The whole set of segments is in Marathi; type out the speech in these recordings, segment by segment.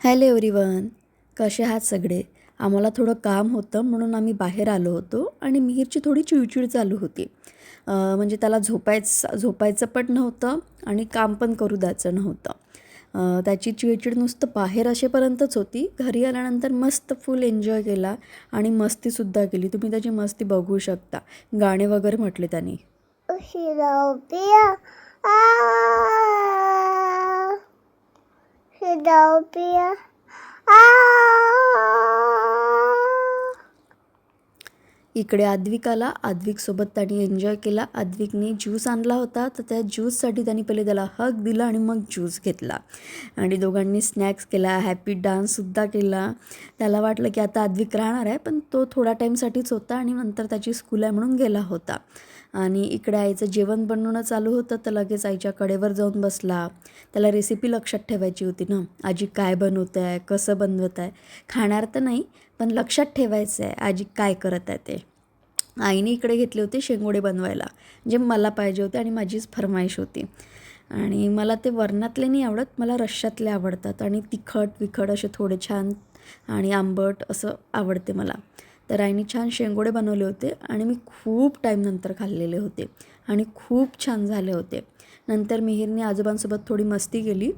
हॅलो एव्हरीवन, कसे आहात सगळे. आम्हाला थोडं काम होतं म्हणून आम्ही बाहेर आलो होतो आणि मिहीरची थोडी चिडचिड चालू होती. म्हणजे त्याला झोपायचं पण नव्हतं आणि काम पण करू द्यायचं नव्हतं. त्याची चिडचिड नुसतं बाहेर असेपर्यंतच होती. घरी आल्यानंतर मस्त फुल एन्जॉय केला आणि मस्तीसुद्धा केली. तुम्ही त्याची मस्ती बघू शकता. गाणे वगैरे म्हटले त्यांनी. इकडे आद्विकाला आद्विकसोबत त्यांनी एन्जॉय केला. आद्विकने ज्यूस आणला होता, तर त्या ज्यूससाठी त्यांनी पहिले त्याला हग दिला आणि मग ज्यूस घेतला आणि दोघांनी स्नॅक्स केला, हॅपी डान्ससुद्धा केला. त्याला वाटलं की आता आद्विक राहणार आहे, पण तो थोडा टाईमसाठीच होता आणि नंतर त्याची स्कूल आहे म्हणून गेला होता. आणि इकडे आईचं जेवण बनवणं चालू होतं, तर लगेच आईच्या कडेवर जाऊन बसला. त्याला रेसिपी लक्षात ठेवायची होती ना, आजी काय बनवत आहे, कसं बनवत आहे. खाणार तर नाही, पण लक्षात ठेवायचं आहे आजी काय करत आहे ते. आईने इकडे घेतले होते शेंगोडे बनवायला, जे मला पाहिजे होते आणि माझीच फरमाईश होती. आणि मला ते वरणातले नाही आवडत, मला रश्श्यातले आवडतात आणि तिखट असे थोडे छान आणि आंबट असं आवडते मला. तर आईने छान शेंगोडे बनवले होते आणि मी खूप टाईमनंतर खाल्लेले होते आणि खूप छान झाले होते. नंतर मिहीरने आजोबांसोबत थोडी मस्ती केली.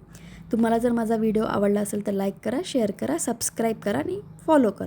तुम्हाला जर माझा व्हिडिओ आवडला असेल तर लाईक करा, शेअर करा, सबस्क्राईब करा आणि फॉलो करा.